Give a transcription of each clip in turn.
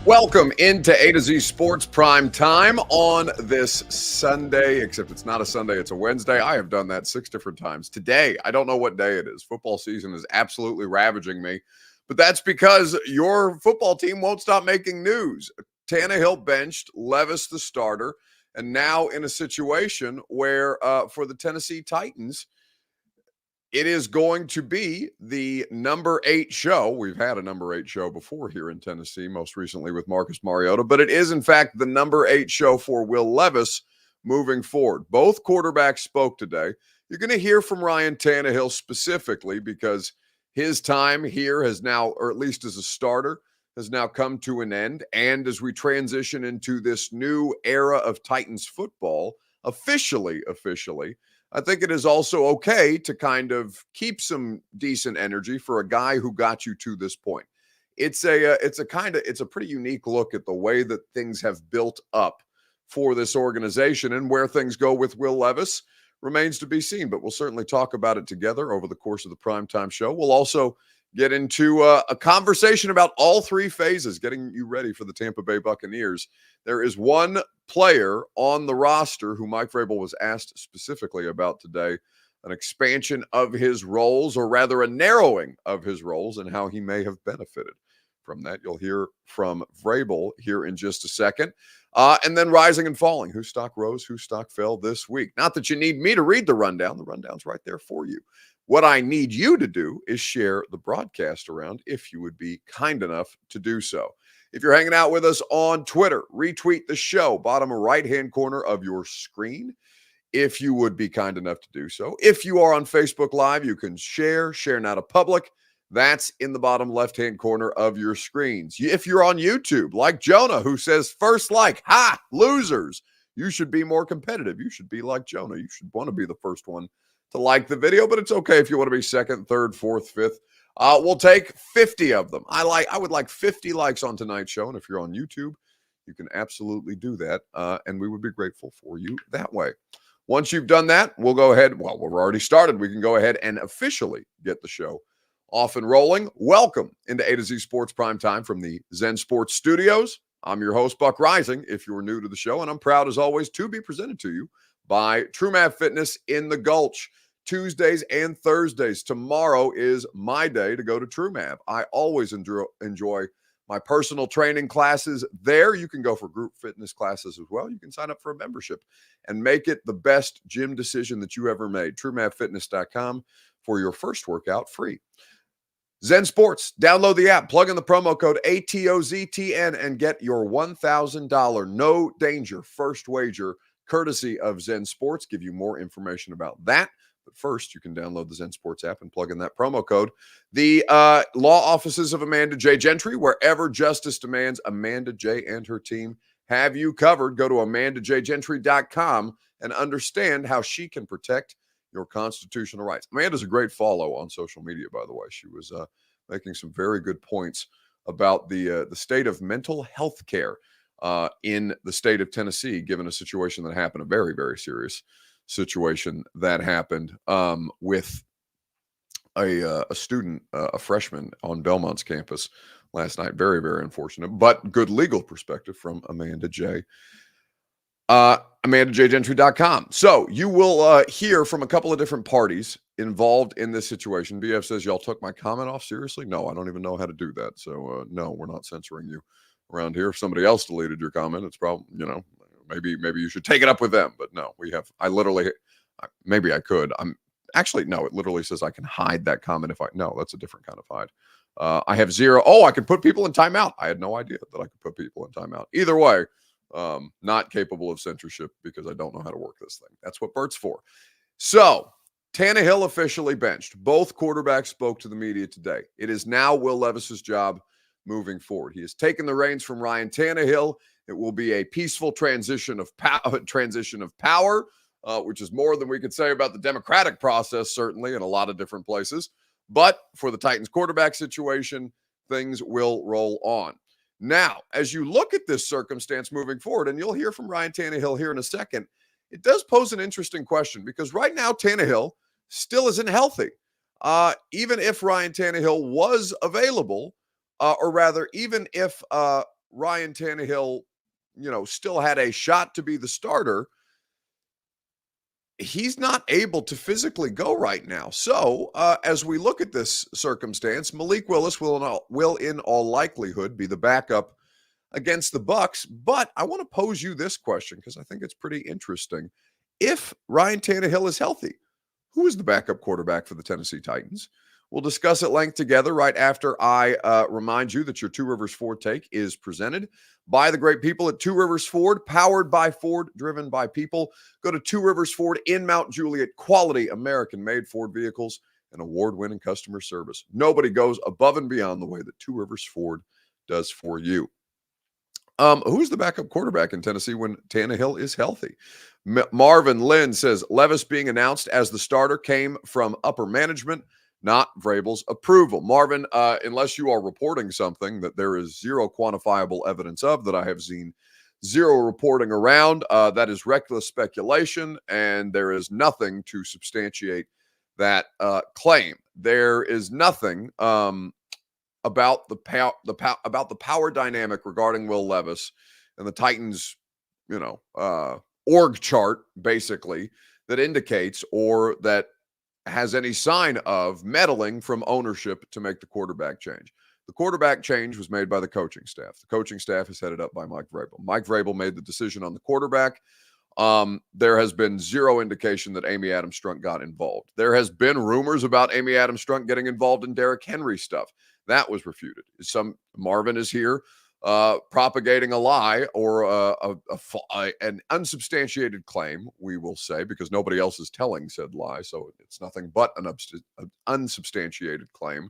Welcome into A to Z Sports Prime Time on this Sunday, except it's not a Sunday, it's a Wednesday. I have done that 6 different times. Today, I don't know what day it is. Football season is absolutely ravaging me, but that's because your football team won't stop making news. Tannehill benched, Levis the starter, and now in a situation where for the Tennessee Titans, it is going to be the number 8 show. We've had a number 8 show before here in Tennessee, most recently with Marcus Mariota, but it is, in fact, the number 8 show for Will Levis moving forward. Both quarterbacks spoke today. You're going to hear from Ryan Tannehill specifically because his time here has now, or at least as a starter, has now come to an end. And as we transition into this new era of Titans football, officially, I think it is also okay to kind of keep some decent energy for a guy who got you to this point. It's a pretty unique look at the way that things have built up for this organization, and where things go with Will Levis remains to be seen, but we'll certainly talk about it together over the course of the primetime show. We'll also get into a conversation about all three phases, getting you ready for the Tampa Bay Buccaneers. There is one player on the roster who Mike Vrabel was asked specifically about today, an expansion of his roles, or rather a narrowing of his roles, and how he may have benefited from that. You'll hear from Vrabel here in just a second. And then rising and falling. Whose stock rose, whose stock fell this week? Not that you need me to read the rundown. The rundown's right there for you. What I need you to do is share the broadcast around if you would be kind enough to do so. If you're hanging out with us on Twitter, retweet the show, bottom right-hand corner of your screen, if you would be kind enough to do so. If you are on Facebook Live, you can share now to public. That's in the bottom left-hand corner of your screens. If you're on YouTube, like Jonah, who says, first like, ha, losers. You should be more competitive. You should be like Jonah. You should want to be the first one to like the video, but it's okay if you want to be second, third, fourth, fifth. We'll take 50 of them. I would like 50 likes on tonight's show, and if you're on YouTube, you can absolutely do that, and we would be grateful for you that way. Once you've done that, we'll go ahead. Well, we're already started. We can go ahead and officially get the show off and rolling. Welcome into A to Z Sports Prime Time from the Zen Sports Studios. I'm your host, Buck Rising, if you're new to the show, and I'm proud, as always, to be presented to you by TrueMav Fitness in the Gulch. Tuesdays and Thursdays. Tomorrow is my day to go to TrueMav. I always enjoy my personal training classes there. You can go for group fitness classes as well. You can sign up for a membership and make it the best gym decision that you ever made. TrueMavFitness.com for your first workout free. Zen Sports, download the app, plug in the promo code ATOZTN and get your $1,000 no danger first wager courtesy of Zen Sports. Give you more information about that. But first, you can download the Zen Sports app and plug in that promo code. The law offices of Amanda J. Gentry, wherever justice demands, Amanda J. and her team have you covered. Go to AmandaJGentry.com and understand how she can protect your constitutional rights. Amanda's a great follow on social media, by the way. She was making some very good points about the state of mental health care in the state of Tennessee, given a situation that happened, a very, very serious situation that happened with a student, a freshman on Belmont's campus last night. Very, very unfortunate, but good legal perspective from Amanda J. AmandaJGentry.com. So you will hear from a couple of different parties involved in this situation. BF says, y'all took my comment off seriously? No, I don't even know how to do that. So no, we're not censoring you around here. If somebody else deleted your comment, it's probably, maybe you should take it up with them. But no, maybe I could. No, it literally says I can hide that comment no, that's a different kind of hide. I have zero. Oh, I could put people in timeout. I had no idea that I could put people in timeout. Either way, not capable of censorship because I don't know how to work this thing. That's what Bert's for. So Tannehill officially benched. Both quarterbacks spoke to the media today. It is now Will Levis's job moving forward. He has taken the reins from Ryan Tannehill. It will be a peaceful transition of power, which is more than we could say about the democratic process, certainly in a lot of different places. But for the Titans quarterback situation, things will roll on. Now, as you look at this circumstance moving forward, and you'll hear from Ryan Tannehill here in a second, it does pose an interesting question because right now Tannehill still isn't healthy. Even if Ryan Tannehill was available, or rather, even if Ryan Tannehill, still had a shot to be the starter, he's not able to physically go right now. So, as we look at this circumstance, Malik Willis will in all likelihood be the backup against the Bucks. But I want to pose you this question because I think it's pretty interesting. If Ryan Tannehill is healthy, who is the backup quarterback for the Tennessee Titans? We'll discuss at length together right after I remind you that your Two Rivers Ford take is presented by the great people at Two Rivers Ford, powered by Ford, driven by people. Go to Two Rivers Ford in Mount Juliet. Quality American-made Ford vehicles and award-winning customer service. Nobody goes above and beyond the way that Two Rivers Ford does for you. Who's the backup quarterback in Tennessee when Tannehill is healthy? Marvin Lynn says Levis being announced as the starter came from upper management, not Vrabel's approval. Marvin, unless you are reporting something that there is zero quantifiable evidence of, that I have seen zero reporting around, that is reckless speculation, and there is nothing to substantiate that claim. There is nothing about the power dynamic regarding Will Levis and the Titans, org chart, basically, that indicates or that has any sign of meddling from ownership to make the quarterback change. The quarterback change was made by the coaching staff. The coaching staff is headed up by Mike Vrabel. Mike Vrabel made the decision on the quarterback. There has been zero indication that Amy Adams-Strunk got involved. There has been rumors about Amy Adams-Strunk getting involved in Derrick Henry stuff. That was refuted. Marvin is here propagating a lie or an unsubstantiated claim, we will say, because nobody else is telling said lie. So it's nothing but an unsubstantiated claim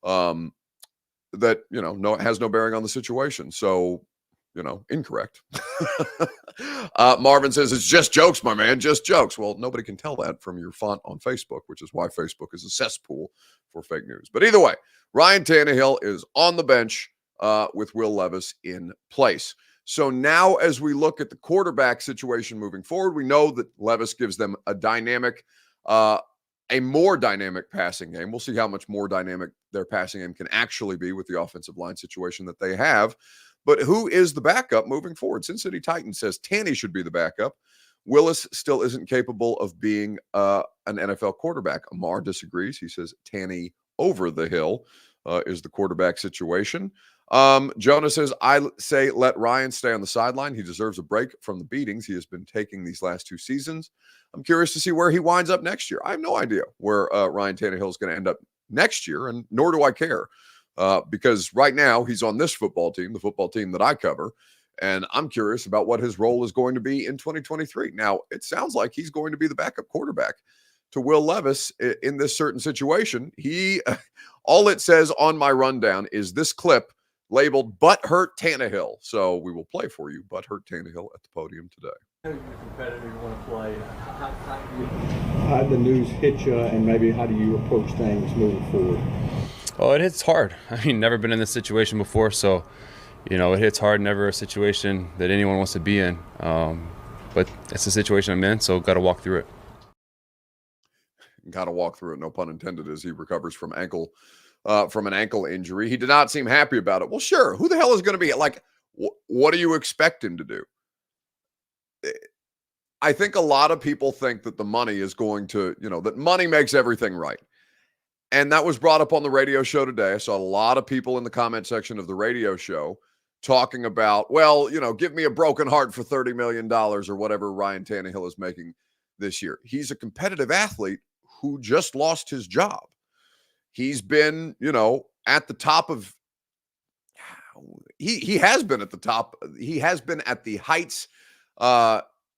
that, has no bearing on the situation. So, incorrect. Marvin says, it's just jokes, my man, just jokes. Well, nobody can tell that from your font on Facebook, which is why Facebook is a cesspool for fake news. But either way, Ryan Tannehill is on the bench with Will Levis in place. So now as we look at the quarterback situation moving forward, we know that Levis gives them a more dynamic passing game. We'll see how much more dynamic their passing game can actually be with the offensive line situation that they have. But who is the backup moving forward? Cincinnati Titans says Tanny should be the backup. Willis still isn't capable of being an NFL quarterback. Amar disagrees. He says Tanny over the hill is the quarterback situation. Jonah says, I say let Ryan stay on the sideline. He deserves a break from the beatings he has been taking these last 2 seasons. I'm curious to see where he winds up next year. I have no idea where Ryan Tannehill is going to end up next year, and nor do I care because right now he's on this football team, the football team that I cover, and I'm curious about what his role is going to be in 2023. Now, it sounds like he's going to be the backup quarterback to Will Levis in this certain situation. All it says on my rundown is this clip labeled Butthurt Tannehill. So we will play for you Butthurt Tannehill at the podium today. How do your competitors want to play? How did the news hit you, and maybe how do you approach things moving forward? Oh, it hits hard. I mean, never been in this situation before, so, it hits hard. Never a situation that anyone wants to be in. But it's the situation I'm in, so got to walk through it. Got to walk through it, no pun intended, as he recovers from an ankle injury. He did not seem happy about it. Well, sure. Who the hell is going to be like? What do you expect him to do? I think a lot of people think that the money is going to, that money makes everything right. And that was brought up on the radio show today. I saw a lot of people in the comment section of the radio show talking about, well, give me a broken heart for $30 million or whatever Ryan Tannehill is making this year. He's a competitive athlete who just lost his job. He's been, at the top of, he has been at the top. He has been at the heights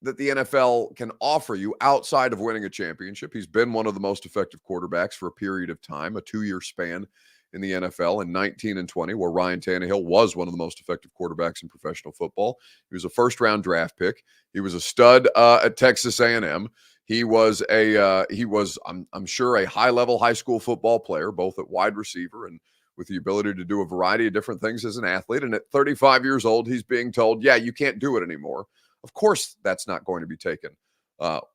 that the NFL can offer you outside of winning a championship. He's been one of the most effective quarterbacks for a period of time, a 2-year span in the NFL in 19 and 20, where Ryan Tannehill was one of the most effective quarterbacks in professional football. He was a first-round draft pick. He was a stud at Texas A&M. He was I'm sure, a high-level high school football player, both at wide receiver and with the ability to do a variety of different things as an athlete. And at 35 years old, he's being told, yeah, you can't do it anymore. Of course, that's not going to be taken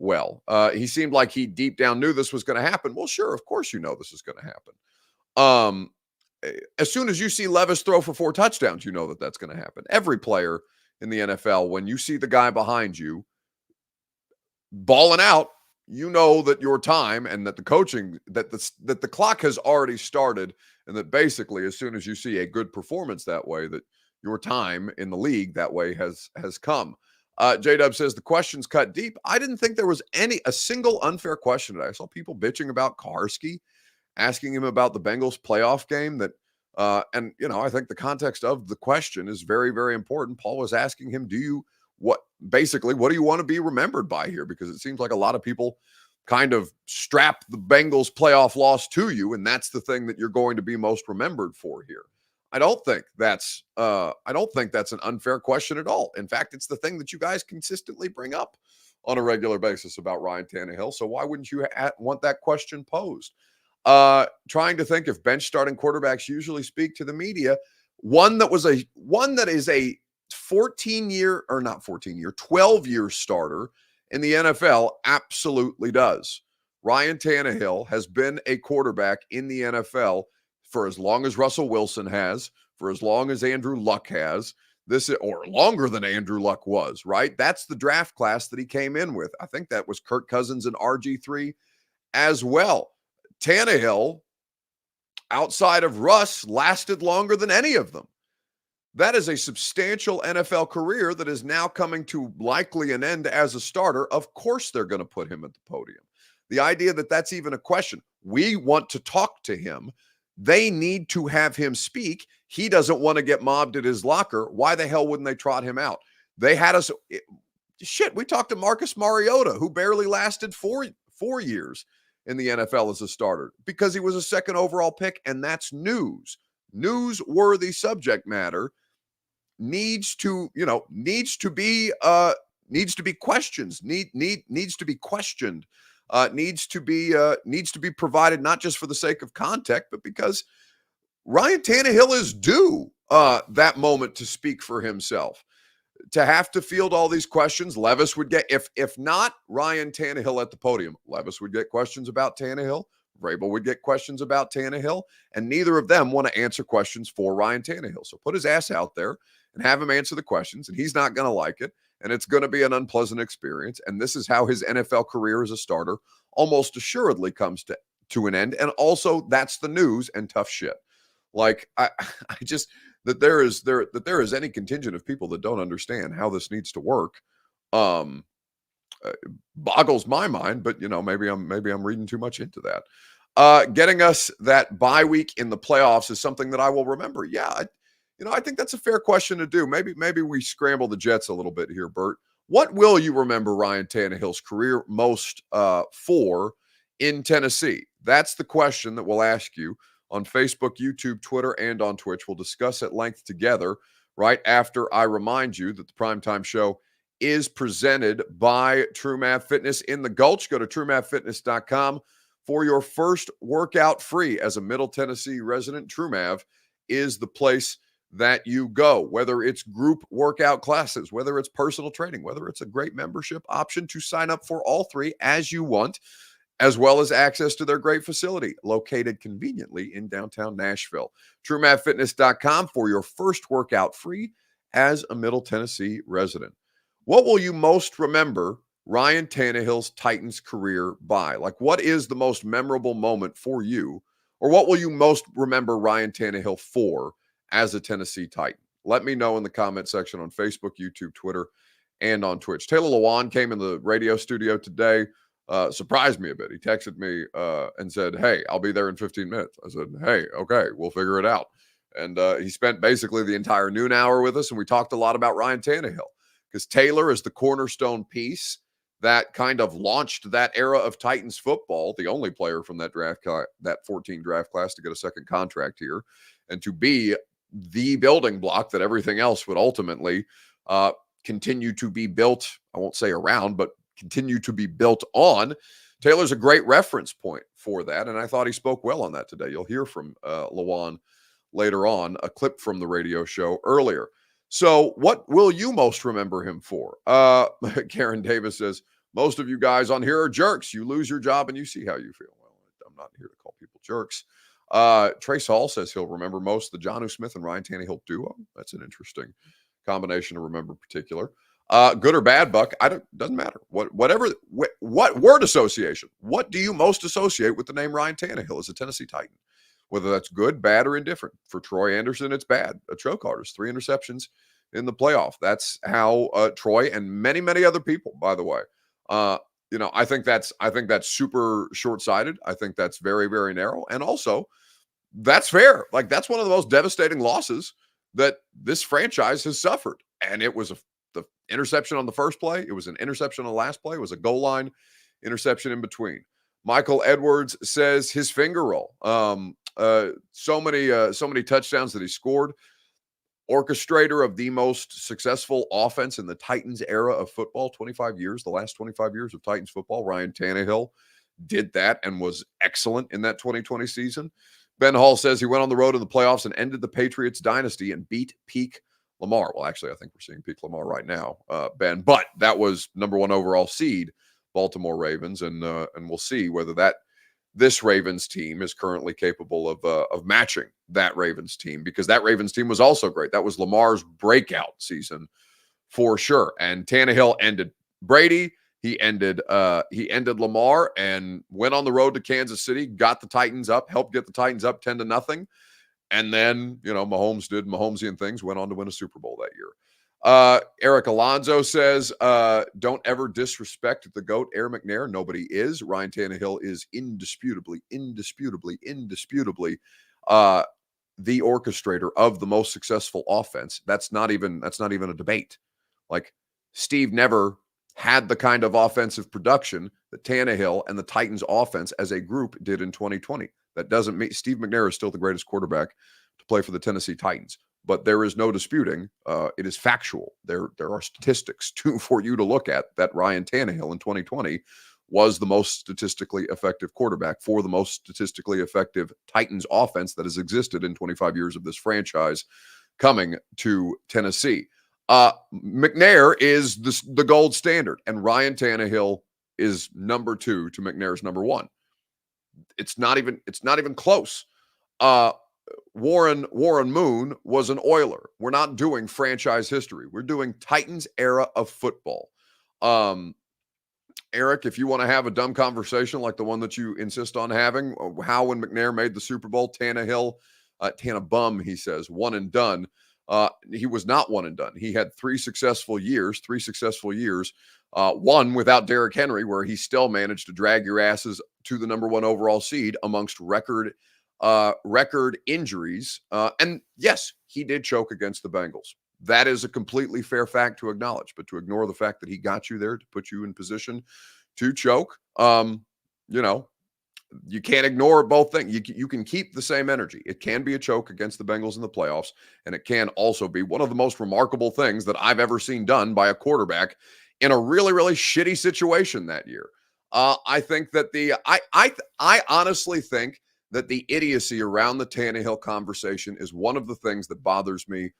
well. He seemed like he deep down knew this was going to happen. Well, sure, of course this is going to happen. as soon as you see Levis throw for 4 touchdowns, you know that that's going to happen. Every player in the NFL, when you see the guy behind you balling out, you know that your time and that the coaching, that the clock has already started, and that basically as soon as you see a good performance that way, that your time in the league that way has come. J-Dub says the questions cut deep. I didn't think there was a single unfair question today. I saw people bitching about Karski, asking him about the Bengals playoff game. That and I think the context of the question is very, very important. Paul was asking him, what do you want to be remembered by here? Because it seems like a lot of people kind of strap the Bengals playoff loss to you, and that's the thing that you're going to be most remembered for here. I don't think that's an unfair question at all. In fact, it's the thing that you guys consistently bring up on a regular basis about Ryan Tannehill. So why wouldn't you want that question posed? Trying to think if bench starting quarterbacks usually speak to the media. One that is a 12-year starter in the NFL absolutely does. Ryan Tannehill has been a quarterback in the NFL for as long as Russell Wilson has, for as long as Andrew Luck has, or longer than Andrew Luck was, right? That's the draft class that he came in with. I think that was Kirk Cousins and RG3 as well. Tannehill, outside of Russ, lasted longer than any of them. That is a substantial NFL career that is now coming to likely an end as a starter. Of course, they're going to put him at the podium. The idea that that's even a question. We want to talk to him. They need to have him speak. He doesn't want to get mobbed at his locker. Why the hell wouldn't they trot him out? They had us. We talked to Marcus Mariota, who barely lasted four years in the NFL as a starter because he was a second overall pick, and that's news. Newsworthy subject matter needs to be questioned, needs to be provided, not just for the sake of context, but because Ryan Tannehill is due that moment to speak for himself. To have to field all these questions, Levis would get, if not Ryan Tannehill at the podium, Levis would get questions about Tannehill, Vrabel would get questions about Tannehill, and neither of them want to answer questions for Ryan Tannehill. So put his ass out there and have him answer the questions, and he's not going to like it, and it's going to be an unpleasant experience, and this is how his NFL career as a starter almost assuredly comes to an end, and also that's the news and tough shit. Like, I just, that there is any contingent of people that don't understand how this needs to work, boggles my mind, but maybe I'm reading too much into that. Getting us that bye week in the playoffs is something that I will remember. Yeah, I think that's a fair question to do. Maybe we scramble the Jets a little bit here, Bert. What will you remember Ryan Tannehill's career most for in Tennessee? That's the question that we'll ask you on Facebook, YouTube, Twitter, and on Twitch. We'll discuss at length together right after I remind you that the Primetime Show is presented by True Math Fitness in the Gulch. Go to TrueMathFitness.com for your first workout free. As a Middle Tennessee resident, True Math is the place that you go, whether it's group workout classes, whether it's personal training, whether it's a great membership option to sign up for all three as you want, as well as access to their great facility located conveniently in downtown Nashville. TrueMathFitness.com for your first workout free as a Middle Tennessee resident. What will you most remember Ryan Tannehill's Titans career by? Like, what is the most memorable moment for you? Or what will you most remember Ryan Tannehill for as a Tennessee Titan? Let me know in the comment section on Facebook, YouTube, Twitter, and on Twitch. Taylor Lewan came in the radio studio today, surprised me a bit. He texted me and said, "Hey, I'll be there in 15 minutes." I said, "Hey, okay, we'll figure it out." And he spent basically the entire noon hour with us, and we talked a lot about Ryan Tannehill because Taylor is the cornerstone piece that kind of launched that era of Titans football, the only player from that 14 draft class to get a second contract here, and to be the building block that everything else would ultimately continue to be built, I won't say around, but continue to be built on. Taylor's a great reference point for that, and I thought he spoke well on that today. You'll hear from Lewan later on, a clip from the radio show earlier. So what will you most remember him for? Karen Davis says, most of you guys on here are jerks. You lose your job and you see how you feel. Well, I'm not here to call people jerks. Trace Hall says he'll remember most the Jonnu Smith and Ryan Tannehill duo. That's an interesting combination to remember. Particular. Good or bad, Buck? Doesn't matter. What word association? What do you most associate with the name Ryan Tannehill as a Tennessee Titan? Whether that's good, bad, or indifferent. For Troy Anderson, it's bad. A choke artist, 3 interceptions in the playoff. That's how Troy and many, many other people, by the way. I think that's super short-sighted. I think that's very, very narrow. And also, that's fair. Like, that's one of the most devastating losses that this franchise has suffered. And it was the interception on the first play. It was an interception on the last play. It was a goal line interception in between. Michael Edwards says his finger roll. So many touchdowns that he scored. Orchestrator of the most successful offense in the Titans era of football, 25 years, the last 25 years of Titans football. Ryan Tannehill did that and was excellent in that 2020 season. Ben Hall says he went on the road in the playoffs and ended the Patriots dynasty and beat peak Lamar. Well, actually, I think we're seeing peak Lamar right now, Ben. But that was number 1 overall seed, Baltimore Ravens, and we'll see whether this Ravens team is currently capable of matching that Ravens team, because that Ravens team was also great. That was Lamar's breakout season for sure. And Tannehill ended Brady. He ended Lamar and went on the road to Kansas City, got the Titans up, helped get the Titans up 10-0. And then, Mahomes did Mahomesian things, went on to win a Super Bowl that year. Eric Alonzo says, don't ever disrespect the GOAT, Air McNair. Nobody is. Ryan Tannehill is indisputably the orchestrator of the most successful offense. That's not even a debate. Like, Steve never had the kind of offensive production that Tannehill and the Titans offense as a group did in 2020. That doesn't mean Steve McNair is still the greatest quarterback to play for the Tennessee Titans. But there is no disputing. It is factual. There are statistics for you to look at that Ryan Tannehill in 2020 was the most statistically effective quarterback for the most statistically effective Titans offense that has existed in 25 years of this franchise coming to Tennessee. McNair is the gold standard, and Ryan Tannehill is number 2 to McNair's number 1. It's not even close. Warren Moon was an Oiler. We're not doing franchise history. We're doing Titans era of football. Eric, if you want to have a dumb conversation like the one that you insist on having, how when McNair made the Super Bowl, Tannehill, Tannabum, he says, one and done. He was not one and done. He had 3 successful years, one without Derrick Henry, where he still managed to drag your asses to the number 1 overall seed amongst record injuries. And yes, he did choke against the Bengals. That is a completely fair fact to acknowledge, but to ignore the fact that he got you there to put you in position to choke, you can't ignore both things. You can keep the same energy. It can be a choke against the Bengals in the playoffs, and it can also be one of the most remarkable things that I've ever seen done by a quarterback in a really, really shitty situation that year. I think that I honestly think that the idiocy around the Tannehill conversation is one of the things that bothers me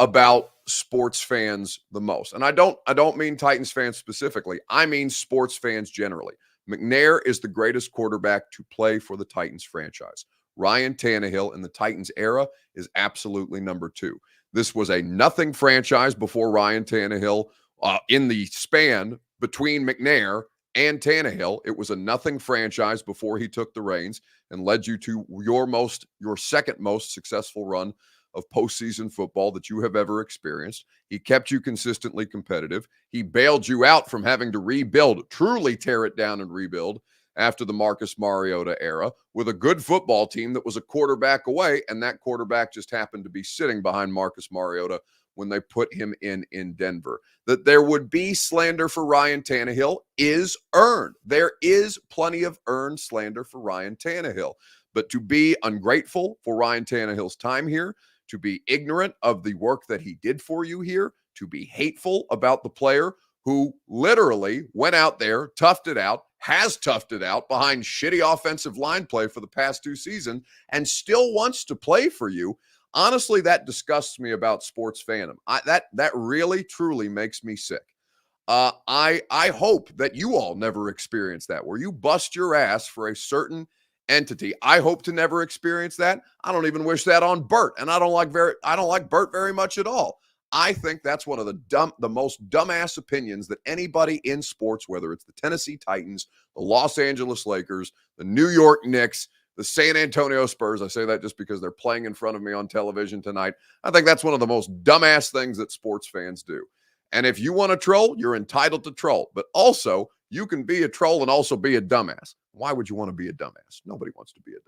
about sports fans the most. And I don't mean Titans fans specifically. I mean sports fans generally. McNair is the greatest quarterback to play for the Titans franchise. Ryan Tannehill in the Titans era is absolutely number 2. This was a nothing franchise before Ryan Tannehill. In the span between McNair and Tannehill, it was a nothing franchise before he took the reins and led you to your second most successful run of postseason football that you have ever experienced. He kept you consistently competitive. He bailed you out from having to rebuild, truly tear it down and rebuild after the Marcus Mariota era with a good football team that was a quarterback away, and that quarterback just happened to be sitting behind Marcus Mariota when they put him in Denver. That there would be slander for Ryan Tannehill is earned. There is plenty of earned slander for Ryan Tannehill. But to be ungrateful for Ryan Tannehill's time here, to be ignorant of the work that he did for you here, to be hateful about the player who literally went out there, has toughed it out behind shitty offensive line play for the past 2 seasons and still wants to play for you. Honestly, that disgusts me about sports fandom. That really, truly makes me sick. I hope that you all never experience that, where you bust your ass for a certain entity. I hope to never experience that. I don't even wish that on Bert, and I don't like Bert very much at all. I think that's one of the most dumbass opinions that anybody in sports, whether it's the Tennessee Titans, the Los Angeles Lakers, the New York Knicks, the San Antonio Spurs, I say that just because they're playing in front of me on television tonight. I think that's one of the most dumbass things that sports fans do. And if you want to troll, you're entitled to troll. But also, you can be a troll and also be a dumbass. Why would you want to be a dumbass? Nobody wants to be a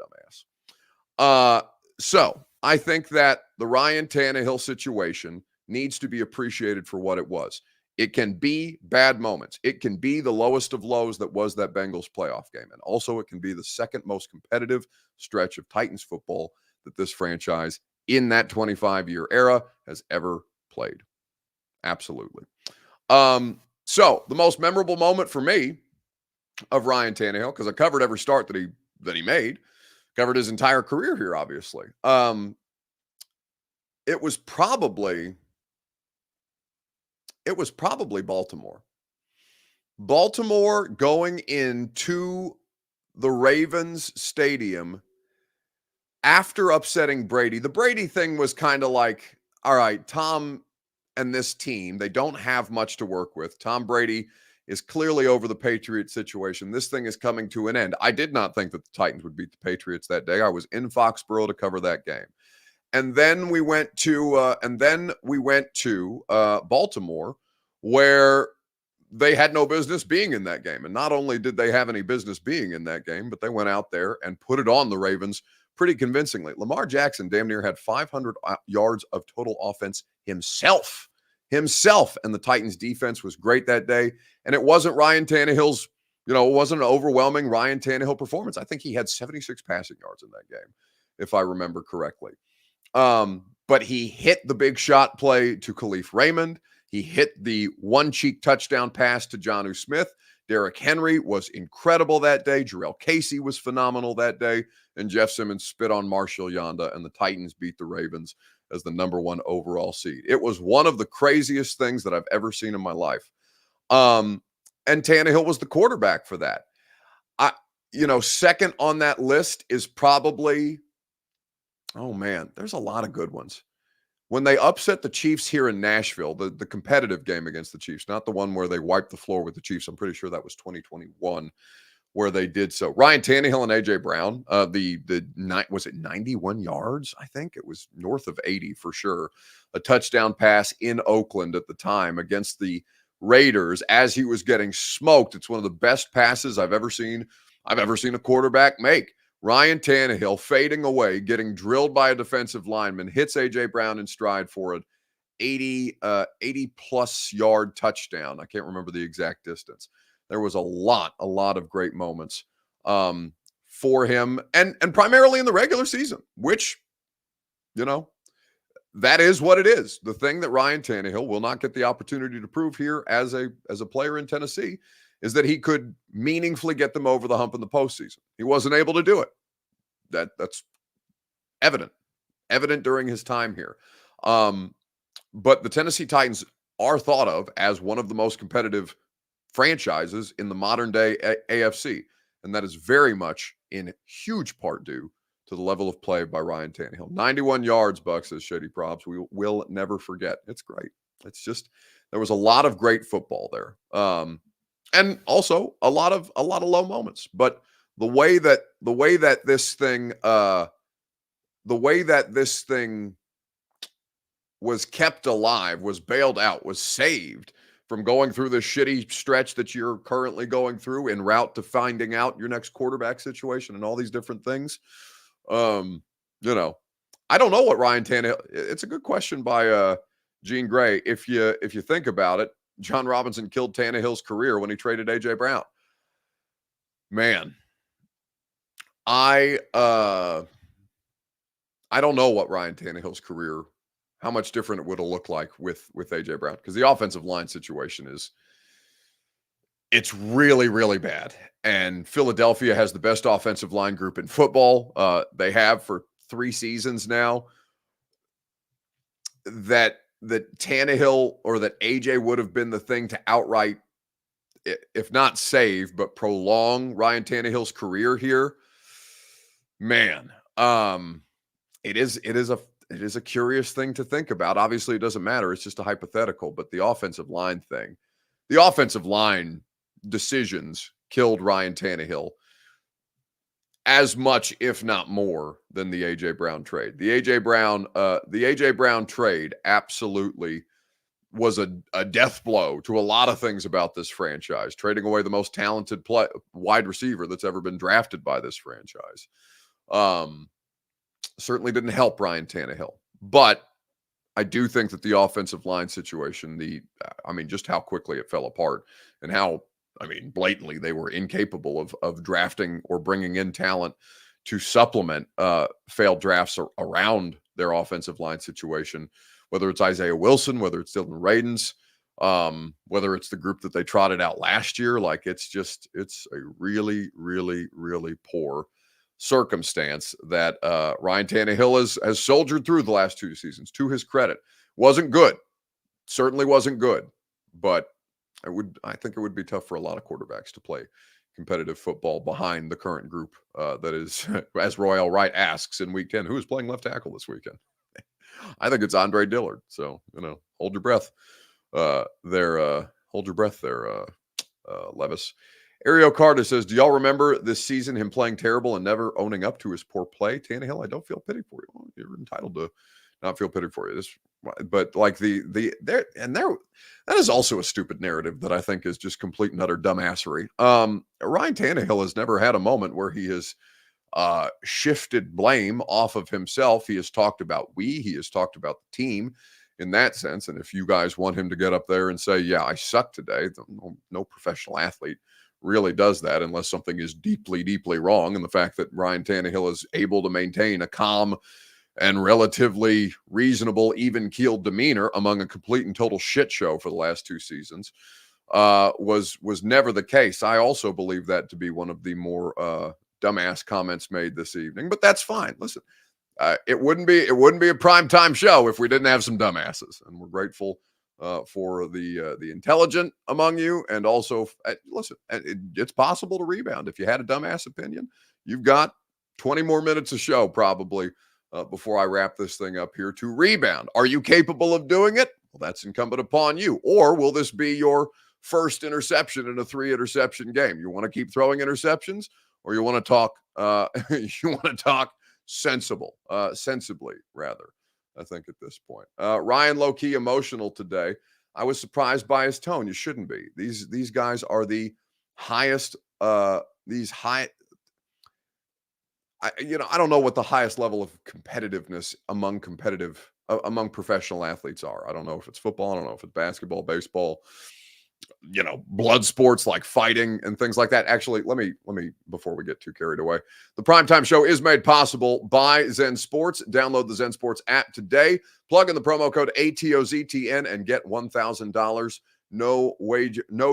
dumbass. So I think that the Ryan Tannehill situation needs to be appreciated for what it was. It can be bad moments. It can be the lowest of lows that was that Bengals playoff game. And also it can be the second most competitive stretch of Titans football that this franchise in that 25-year era has ever played. Absolutely. So the most memorable moment for me of Ryan Tannehill, because I covered every start that he made, covered his entire career here, obviously. It was probably Baltimore. Baltimore going into the Ravens stadium after upsetting Brady. The Brady thing was kind of like, all right, Tom and this team, they don't have much to work with. Tom Brady is clearly over the Patriots situation. This thing is coming to an end. I did not think that the Titans would beat the Patriots that day. I was in Foxborough to cover that game. And then we went to Baltimore, where they had no business being in that game. And not only did they have any business being in that game, but they went out there and put it on the Ravens pretty convincingly. Lamar Jackson damn near had 500 yards of total offense himself. And the Titans defense was great that day. And it wasn't Ryan Tannehill's, it wasn't an overwhelming Ryan Tannehill performance. I think he had 76 passing yards in that game, if I remember correctly. But he hit the big shot play to Khalif Raymond. He hit the one-cheek touchdown pass to Jonnu Smith. Derrick Henry was incredible that day. Jarrell Casey was phenomenal that day. And Jeff Simmons spit on Marshall Yanda, and the Titans beat the Ravens as the number 1 overall seed. It was one of the craziest things that I've ever seen in my life. And Tannehill was the quarterback for that. Second on that list is probably, oh man, there's a lot of good ones. When they upset the Chiefs here in Nashville, the competitive game against the Chiefs, not the one where they wiped the floor with the Chiefs. I'm pretty sure that was 2021 where they did so. Ryan Tannehill and A.J. Brown, was it 91 yards? I think it was north of 80 for sure. A touchdown pass in Oakland at the time against the Raiders as he was getting smoked. It's one of the best passes I've ever seen a quarterback make. Ryan Tannehill fading away, getting drilled by a defensive lineman, hits A.J. Brown in stride for an 80-plus yard touchdown. I can't remember the exact distance. There was a lot of great moments for him, and primarily in the regular season, which, that is what it is. The thing that Ryan Tannehill will not get the opportunity to prove here as a player in Tennessee is that he could meaningfully get them over the hump in the postseason. He wasn't able to do it. That's evident during his time here. But the Tennessee Titans are thought of as one of the most competitive franchises in the modern day AFC. And that is very much in huge part due to the level of play by Ryan Tannehill. 91 yards, Buck, says Shady Probs. We will never forget. It's great. It's just, there was a lot of great football there. And also a lot of low moments. But the way that this thing was kept alive, was bailed out, was saved from going through this shitty stretch that you're currently going through en route to finding out your next quarterback situation and all these different things. I don't know what Ryan Tannehill. It's a good question by Gene Gray. If you think about it, John Robinson killed Tannehill's career when he traded A.J. Brown. Man, I don't know what Ryan Tannehill's career, how much different it would have looked like with A.J. Brown, because the offensive line situation it's really, really bad. And Philadelphia has the best offensive line group in football. They have for 3 seasons now. That Tannehill or that AJ would have been the thing to outright, if not save, but prolong Ryan Tannehill's career here. Man, it is a curious thing to think about. Obviously, it doesn't matter. It's just a hypothetical. But the offensive line thing, the offensive line decisions killed Ryan Tannehill as much, if not more, than the AJ Brown trade. The AJ Brown trade absolutely was a death blow to a lot of things about this franchise. Trading away the most talented wide receiver that's ever been drafted by this franchise. Certainly didn't help Ryan Tannehill, but I do think that the offensive line situation, just how quickly it fell apart and how, blatantly they were incapable of drafting or bringing in talent to supplement failed drafts around their offensive line situation, whether it's Isaiah Wilson, whether it's Dylan Radins, whether it's the group that they trotted out last year. Like, it's a really, really, really poor circumstance that Ryan Tannehill has soldiered through the last 2 seasons. To his credit, wasn't good, certainly wasn't good, but I think it would be tough for a lot of quarterbacks to play competitive football behind the current group that is, as Royale Wright asks in Week 10, who is playing left tackle this weekend? I think it's Andre Dillard. So, hold your breath hold your breath there, Levis. Ario Carter says, do y'all remember this season, him playing terrible and never owning up to his poor play? Tannehill, I don't feel pity for you. Well, you're entitled to not feel pity for you. But like that is also a stupid narrative that I think is just complete and utter dumbassery. Ryan Tannehill has never had a moment where he has shifted blame off of himself. He has talked about he has talked about the team in that sense. And if you guys want him to get up there and say, yeah, I suck today, no professional athlete really does that unless something is deeply, deeply wrong. And the fact that Ryan Tannehill is able to maintain a calm and relatively reasonable, even-keeled demeanor among a complete and total shit show for the last 2 seasons was never the case. I also believe that to be one of the more dumbass comments made this evening, but that's fine. Listen, it wouldn't be a primetime show if we didn't have some dumbasses, and we're grateful for the intelligent among you. And also, listen, it's possible to rebound. If you had a dumbass opinion, you've got 20 more minutes of show probably before I wrap this thing up here to rebound. Are you capable of doing it? Well, that's incumbent upon you. Or will this be your first interception in a 3-interception game? You want to keep throwing interceptions, or you want to talk sensibly rather, I think, at this point. Ryan, low-key emotional today. I was surprised by his tone. You shouldn't be. These guys are the highest, I don't know what the highest level of competitiveness among professional athletes are. I don't know if it's football. I don't know if it's basketball, baseball, blood sports like fighting and things like that. Actually, let me, before we get too carried away, the Primetime Show is made possible by Zen Sports. Download the Zen Sports app today. Plug in the promo code ATOZTN and get $1,000. No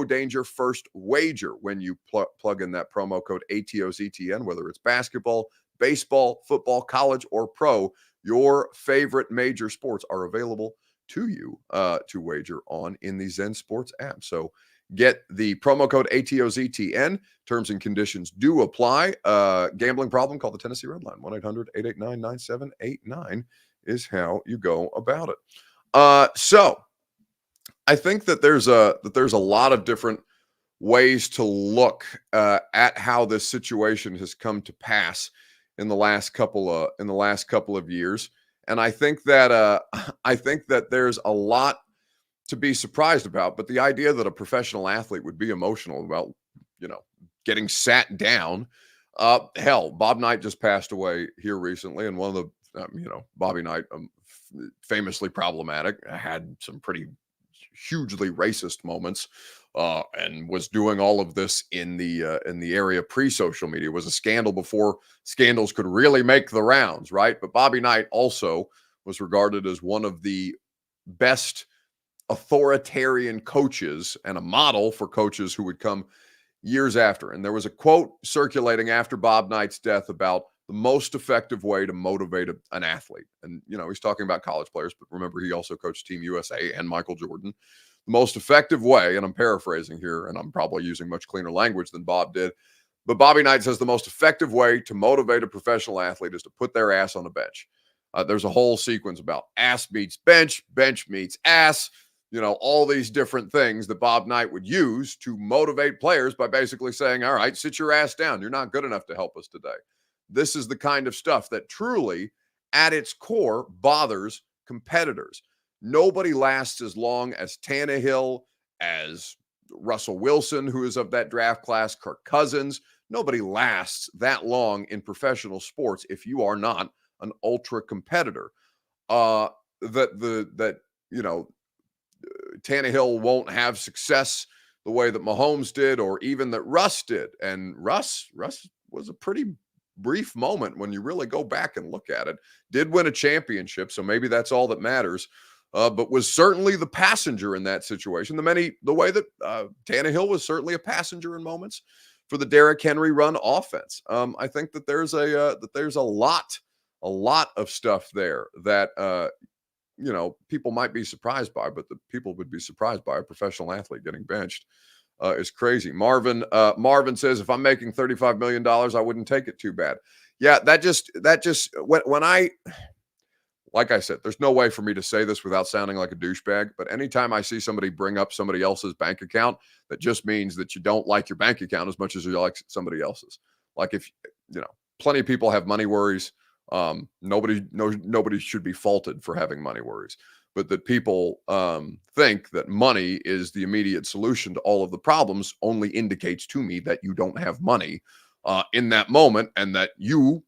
danger first wager when you plug in that promo code ATOZTN, whether it's basketball, baseball, football, college, or pro. Your favorite major sports are available to you to wager on in the Zen Sports app. So get the promo code ATOZTN. Terms and conditions do apply. Gambling problem? Call the Tennessee Red Line. 1-800-889-9789 is how you go about it. So I think that there's a lot of different ways to look at how this situation has come to pass in the last couple of years. And I think that there's a lot to be surprised about. But the idea that a professional athlete would be emotional about, getting sat down, hell, Bob Knight just passed away here recently, and one of the, Bobby Knight, famously problematic, had some pretty hugely racist moments, and was doing all of this in the area pre-social media. It was a scandal before scandals could really make the rounds, right? But Bobby Knight also was regarded as one of the best authoritarian coaches and a model for coaches who would come years after. And there was a quote circulating after Bob Knight's death about the most effective way to motivate an athlete. And, he's talking about college players, but remember, he also coached Team USA and Michael Jordan. The most effective way, and I'm paraphrasing here, and I'm probably using much cleaner language than Bob did, But Bobby Knight says the most effective way to motivate a professional athlete is to put their ass on the bench. There's a whole sequence about ass meets bench, bench meets ass, all these different things that Bob Knight would use to motivate players by basically saying, all right, sit your ass down. You're not good enough to help us today. This is the kind of stuff that truly, at its core, bothers competitors. Nobody lasts as long as Tannehill, as Russell Wilson, who is of that draft class, Kirk Cousins. Nobody lasts that long in professional sports if you are not an ultra competitor. Tannehill won't have success the way that Mahomes did, or even that Russ did. And Russ was a pretty brief moment when you really go back and look at it. Did win a championship, so maybe that's all that matters. But was certainly the passenger in that situation. The way that Tannehill was certainly a passenger in moments for the Derrick Henry run offense. I think that there's a lot of stuff there that people might be surprised by, but the people would be surprised by a professional athlete getting benched is crazy. Marvin says, if I'm making $35 million, I wouldn't take it too bad. Yeah, like I said, there's no way for me to say this without sounding like a douchebag, but anytime I see somebody bring up somebody else's bank account, that just means that you don't like your bank account as much as you like somebody else's. Like, if, plenty of people have money worries. Nobody should be faulted for having money worries, but that people think that money is the immediate solution to all of the problems only indicates to me that you don't have money in that moment, and that you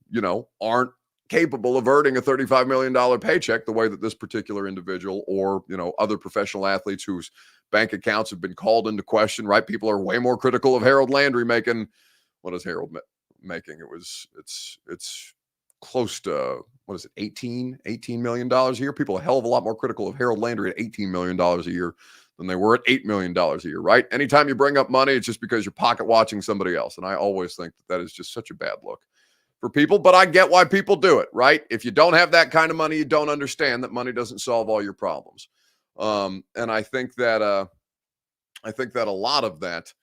aren't capable of earning a $35 million paycheck the way that this particular individual, or other professional athletes whose bank accounts have been called into question, right? People are way more critical of Harold Landry making, what is Harold making? It's close to, what is it, $18 million a year. People are a hell of a lot more critical of Harold Landry at $18 million a year than they were at $8 million a year, right? Anytime you bring up money, it's just because you're pocket watching somebody else. And I always think that is just such a bad look for people, but I get why people do it, right? If you don't have that kind of money, you don't understand that money doesn't solve all your problems. And I think that a lot of that,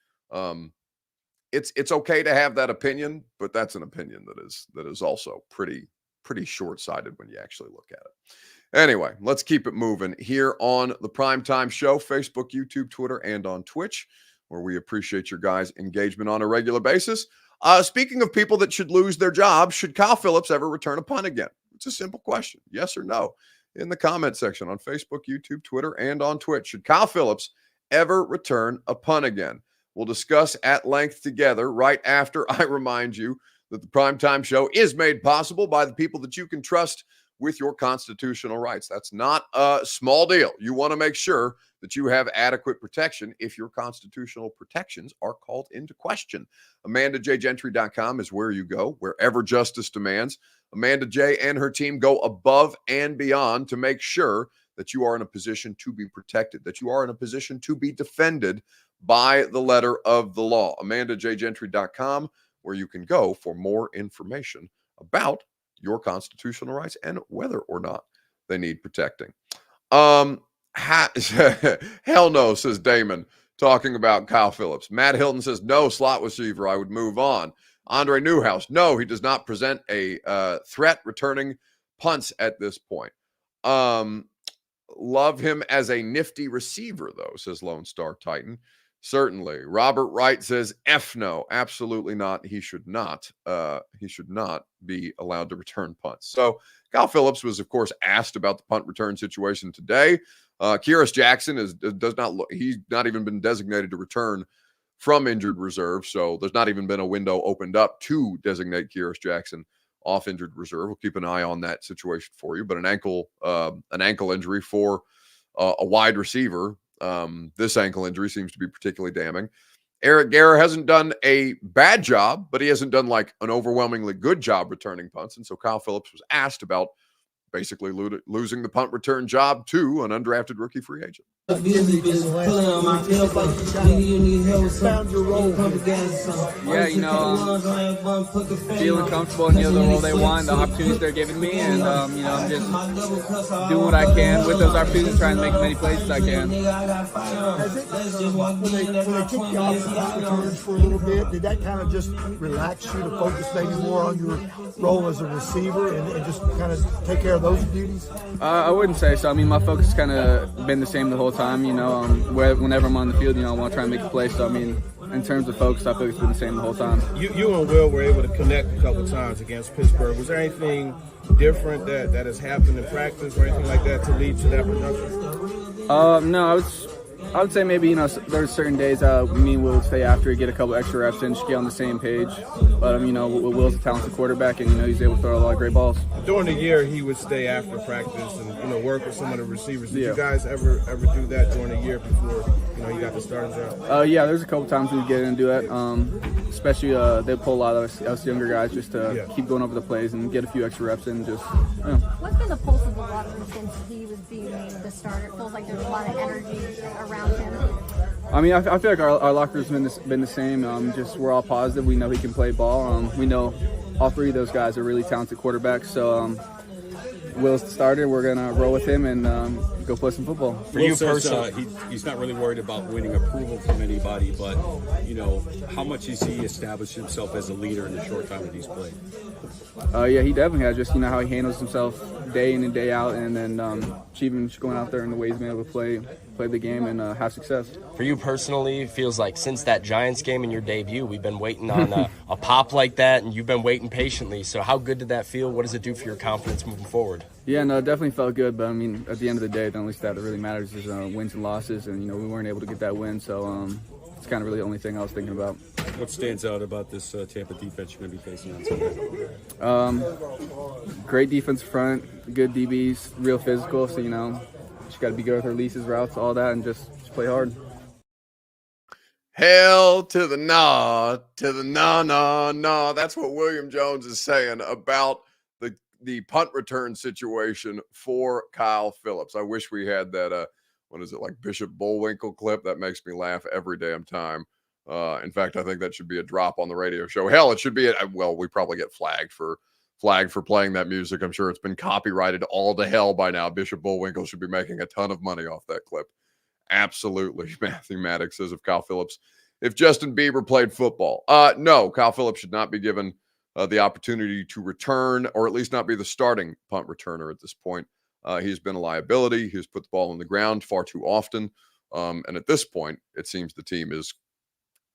it's okay to have that opinion, but that's an opinion that is also pretty short-sighted when you actually look at it. Anyway, let's keep it moving here on the Primetime Show, Facebook, YouTube, Twitter, and on Twitch, where we appreciate your guys' engagement on a regular basis. Speaking of people that should lose their jobs, should Kyle Phillips ever return a punt again? It's a simple question, yes or no, in the comment section on Facebook, YouTube, Twitter, and on Twitch. Should Kyle Phillips ever return a punt again? We'll discuss at length together right after I remind you that the Primetime Show is made possible by the people that you can trust with your constitutional rights. That's not a small deal. You want to make sure that you have adequate protection if your constitutional protections are called into question. AmandaJGentry.com is where you go, wherever justice demands. Amanda J. and her team go above and beyond to make sure that you are in a position to be protected, that you are in a position to be defended by the letter of the law. AmandaJGentry.com, where you can go for more information about your constitutional rights and whether or not they need protecting. Hell no, says Damon, talking about Kyle Phillips. Matt Hilton says, no, slot receiver, I would move on. Andre Newhouse, no, he does not present a threat returning punts at this point. Love him as a nifty receiver, though, says Lone Star Titan. Certainly. Robert Wright says, F no, absolutely not. He should not be allowed to return punts. So Kyle Phillips was, of course, asked about the punt return situation today. Kyrus Jackson he's not even been designated to return from injured reserve. So there's not even been a window opened up to designate Kyrus Jackson off injured reserve. We'll keep an eye on that situation for you. But an ankle injury for a wide receiver. This ankle injury seems to be particularly damning. Eric Guerra hasn't done a bad job, but he hasn't done like an overwhelmingly good job returning punts. And so Kyle Phillips was asked about basically losing the punt return job to an undrafted rookie free agent. Found your role. Yeah, feeling comfortable in the role they want, the opportunities they're giving me, and I'm just doing what I can with those opportunities, trying to make as many plays as I can. When they took you off the punt returns for a little bit, did that kind of just relax you to focus maybe more on your role as a receiver and just kind of take care of those duties? I wouldn't say so. I mean, my focus has kind of been the same the whole time. Whenever I'm on the field, I want to try and make a play. So, I mean, in terms of focus, I feel it's been the same the whole time. You and Will were able to connect a couple times against Pittsburgh. Was there anything different that has happened in practice or anything like that to lead to that production? No, I would say maybe, there's certain days me and Will would stay after, get a couple extra reps in, just get on the same page. But, Will's a talented quarterback, and, he's able to throw a lot of great balls. During the year, he would stay after practice and, work with some of the receivers. Did you guys ever do that during the year before, you got the starting job? Yeah, there's a couple times we would get in and do that. Especially they pull a lot of us younger guys just to keep going over the plays and get a few extra reps in. What's been the pulse of the locker room since he was being named the starter? It feels like there's a lot of energy around him. I mean, I feel like our locker room's been the same. Just we're all positive. We know he can play ball. We know all three of those guys are really talented quarterbacks. So Will's the starter. We're gonna roll with him and go play some football. For you personally, he's not really worried about winning approval from anybody, but how much has he established himself as a leader in the short time that he's played? Yeah, he definitely has. Just how he handles himself day in and day out, and then even going out there in the way he's been able to play the game and have success. For you personally, it feels like since that Giants game and your debut, we've been waiting on a pop like that, and you've been waiting patiently. So how good did that feel? What does it do for your confidence moving forward? Yeah, no, it definitely felt good. But, at the end of the day, the only stat that really matters is wins and losses. And, we weren't able to get that win. So it's kind of really the only thing I was thinking about. What stands out about this Tampa defense you're going to be facing on Sunday? Great defense front, good DBs, real physical. So, just got to be good with our leases, routes, all that, and just play hard. Hell to the no, no. That's what William Jones is saying about the punt return situation for Kyle Phillips. I wish we had that, like Bishop Bullwinkle clip? That makes me laugh every damn time. In fact, I think that should be a drop on the radio show. Hell, it should be, we probably get flagged for playing that music. I'm sure it's been copyrighted all to hell by now. Bishop Bullwinkle should be making a ton of money off that clip. Absolutely. Matthew Maddox says of Kyle Phillips, if Justin Bieber played football. No, Kyle Phillips should not be given the opportunity to return, or at least not be the starting punt returner at this point. He's been a liability. He's put the ball on the ground far too often. And at this point, it seems the team is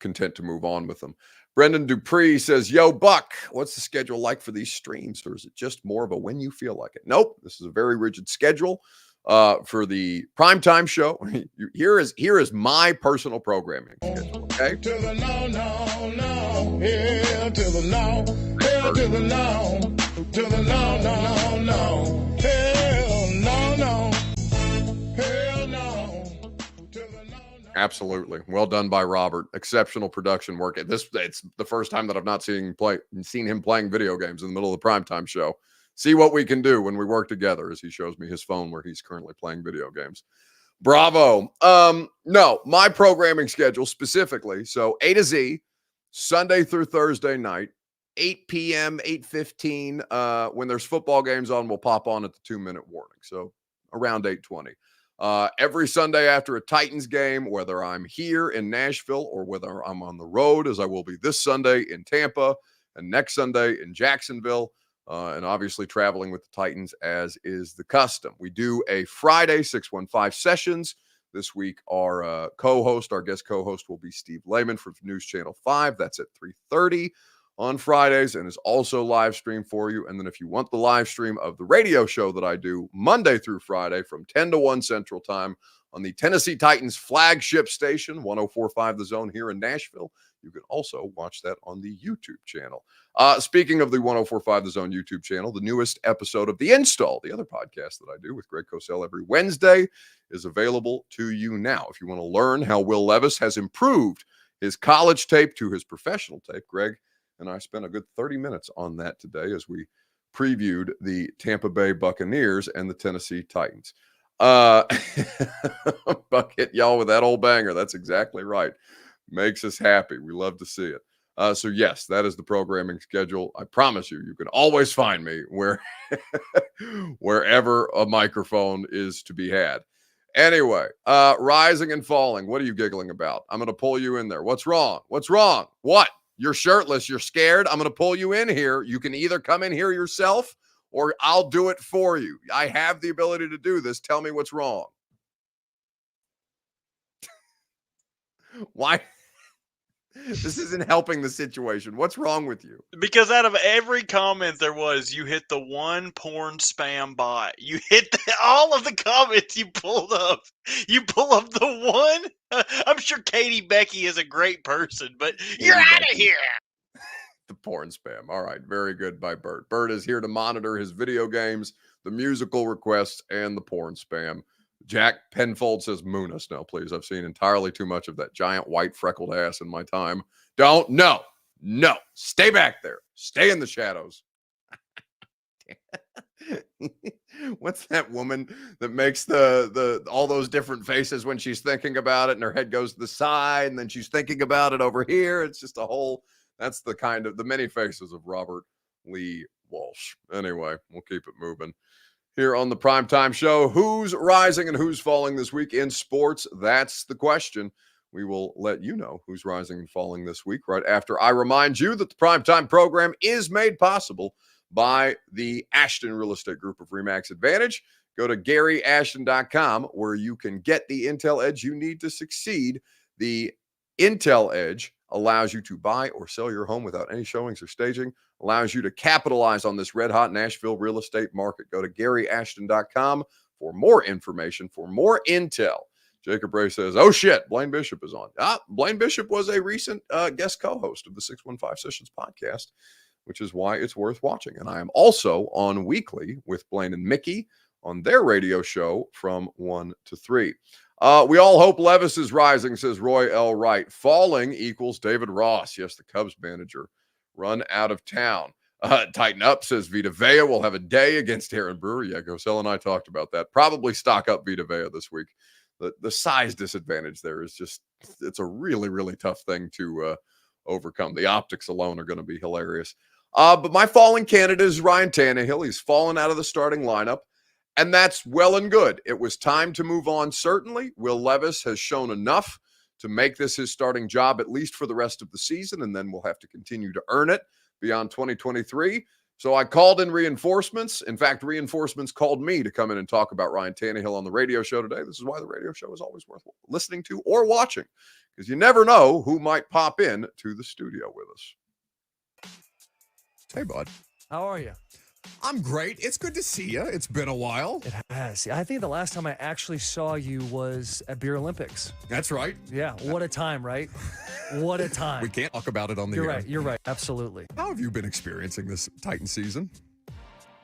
content to move on with him. Brendan Dupree says, yo, Buck, what's the schedule like for these streams? Or is it just more of a when you feel like it? Nope. This is a very rigid schedule for the primetime show. Here is my personal programming schedule, okay? To the no, yeah, to the no, hell to the no, to the no, hell no, hell no, to the no. Absolutely. Well done by Robert. Exceptional production work. It's the first time that I've not seen him playing video games in the middle of the primetime show. See what we can do when we work together, as he shows me his phone where he's currently playing video games. Bravo. No, my programming schedule specifically. So A to Z, Sunday through Thursday night, 8 p.m., 8:15. When there's football games on, we'll pop on at the 2-minute warning. So around 8:20. Every Sunday after a Titans game, whether I'm here in Nashville or whether I'm on the road, as I will be this Sunday in Tampa and next Sunday in Jacksonville, and obviously traveling with the Titans as is the custom. We do a Friday 615 sessions. This week, our guest co-host will be Steve Lehman from News Channel 5. That's at 3:30 on Fridays and is also live streamed for you. And then if you want the live stream of the radio show that I do Monday through Friday from 10 to 1 Central Time on the Tennessee Titans flagship station, 104.5 The Zone here in Nashville, you can also watch that on the YouTube channel. Speaking of the 104.5 The Zone YouTube channel, the newest episode of The Install, the other podcast that I do with Greg Cosell every Wednesday, is available to you now. If you want to learn how Will Levis has improved his college tape to his professional tape, Greg and I spent a good 30 minutes on that today as we previewed the Tampa Bay Buccaneers and the Tennessee Titans. Buck hit y'all with that old banger. That's exactly right. Makes us happy. We love to see it. So yes, that is the programming schedule. I promise you, you can always find me wherever a microphone is to be had. Anyway, rising and falling. What are you giggling about? I'm going to pull you in there. What's wrong? What's wrong? What? You're shirtless. You're scared. I'm going to pull you in here. You can either come in here yourself or I'll do it for you. I have the ability to do this. Tell me what's wrong. Why? This isn't helping the situation. What's wrong with you? Because out of every comment there was, you hit the one porn spam bot. You hit all of the comments you pulled up. You pull up the one. I'm sure Katie Becky is a great person, but you're out of here. The porn spam. All right. Very good by Bert. Bert is here to monitor his video games, the musical requests, and the porn spam. Jack Penfold says, moon us now, please. I've seen entirely too much of that giant white freckled ass in my time. Don't. No. Stay back there. Stay in the shadows. What's that woman that makes the all those different faces when she's thinking about it and her head goes to the side and then she's thinking about it over here? It's just a whole, that's the kind of the many faces of Robert Lee Walsh. Anyway, we'll keep it moving. Here on the Primetime Show, who's rising and who's falling this week in sports? That's the question. We will let you know who's rising and falling this week right after I remind you that the Primetime program is made possible by the Ashton Real Estate Group of RE/MAX Advantage. Go to GaryAshton.com where you can get the intel edge you need to succeed. The Intel Edge allows you to buy or sell your home without any showings or staging, allows you to capitalize on this red-hot Nashville real estate market. Go to GaryAshton.com for more information, for more intel. Jacob Ray says, oh, shit, Blaine Bishop is on. Blaine Bishop was a recent guest co-host of the 615 Sessions podcast, which is why it's worth watching. And I am also on weekly with Blaine and Mickey on their radio show from 1 to 3. We all hope Levis is rising, says Roy L. Wright. Falling equals David Ross. Yes, the Cubs manager run out of town. Tighten up, says Vita Vea. We'll have a day against Aaron Brewer. Yeah, Gosell and I talked about that. Probably stock up Vita Vea this week. The size disadvantage there is just, it's a really, really tough thing to overcome. The optics alone are going to be hilarious. But my falling candidate is Ryan Tannehill. He's fallen out of the starting lineup. And that's well and good. It was time to move on, certainly. Will Levis has shown enough to make this his starting job, at least for the rest of the season, and then we'll have to continue to earn it beyond 2023. So I called in reinforcements. In fact, reinforcements called me to come in and talk about Ryan Tannehill on the radio show today. This is why the radio show is always worth listening to or watching, because you never know who might pop in to the studio with us. Hey, bud. How are you? I'm great. It's good to see you. It's been a while. It has. I think the last time I actually saw you was at Beer Olympics. That's right. Yeah. What a time, right? What a time. We can't talk about it on the You're air. right. You're right. Absolutely. How have you been experiencing this Titan season?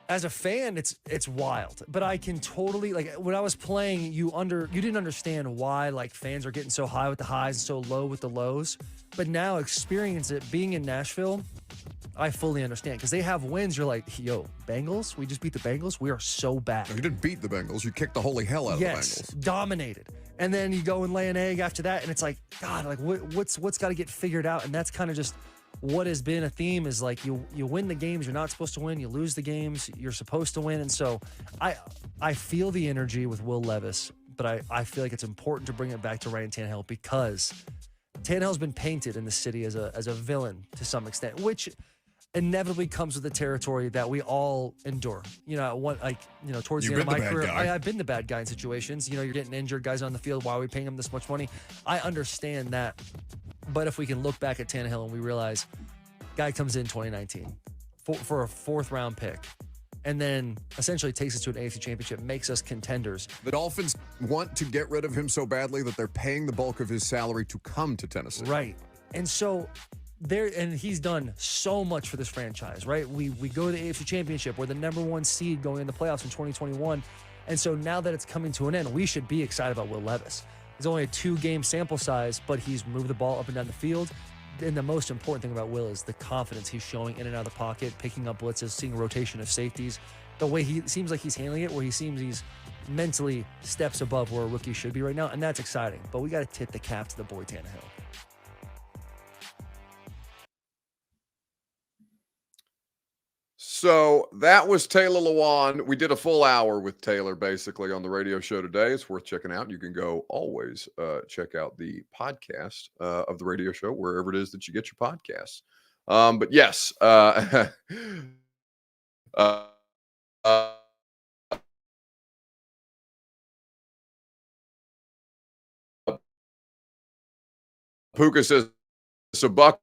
As a fan, it's wild. But I can totally, like, when I was playing, you didn't understand why, like, fans are getting so high with the highs and so low with the lows. But now experience it, being in Nashville, I fully understand, because they have wins. You're like, yo, Bengals? We just beat the Bengals? We are so bad. No, you didn't beat the Bengals. You kicked the holy hell out of the Bengals. Dominated. And then you go and lay an egg after that, and it's like, God, like what's got to get figured out? And that's kind of just what has been a theme, is like you win the games you're not supposed to win, you lose the games you're supposed to win. And so I feel the energy with Will Levis, but I feel like it's important to bring it back to Ryan Tannehill, because Tannehill's been painted in the city as a villain to some extent, which inevitably comes with the territory that we all endure. Towards the end of my career, I've been the bad guy in situations. You're getting injured, guys on the field. Why are we paying him this much money? I understand that. But if we can look back at Tannehill and we realize, guy comes in 2019 for a 4th round pick, and then essentially takes us to an AFC championship, makes us contenders. The Dolphins want to get rid of him so badly that they're paying the bulk of his salary to come to Tennessee. Right. And so and he's done so much for this franchise, right? We go to the AFC Championship. We're the number 1 seed going in the playoffs in 2021. And so now that it's coming to an end, we should be excited about Will Levis. It's only a 2-game sample size, but he's moved the ball up and down the field. And the most important thing about Will is the confidence he's showing in and out of the pocket, picking up blitzes, seeing a rotation of safeties. The way he seems like he's handling it, where he seems he's mentally steps above where a rookie should be right now, and that's exciting. But we got to tip the cap to the boy Tannehill. So that was Taylor Lewan. We did a full hour with Taylor basically on the radio show today. It's worth checking out. You can go always check out the podcast of the radio show wherever it is that you get your podcasts. But yes, Puka says, so Buck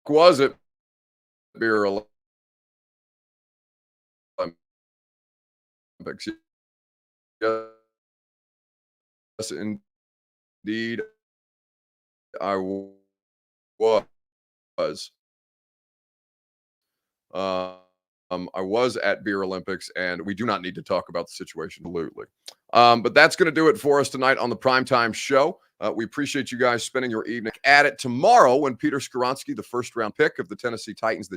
was it beer Olympics? Yes, indeed, I was. I was at Beer Olympics, and we do not need to talk about the situation. Absolutely. But that's going to do it for us tonight on the Primetime Show. We appreciate you guys spending your evening at it tomorrow when Peter Skoronski, the first-round pick of the Tennessee Titans,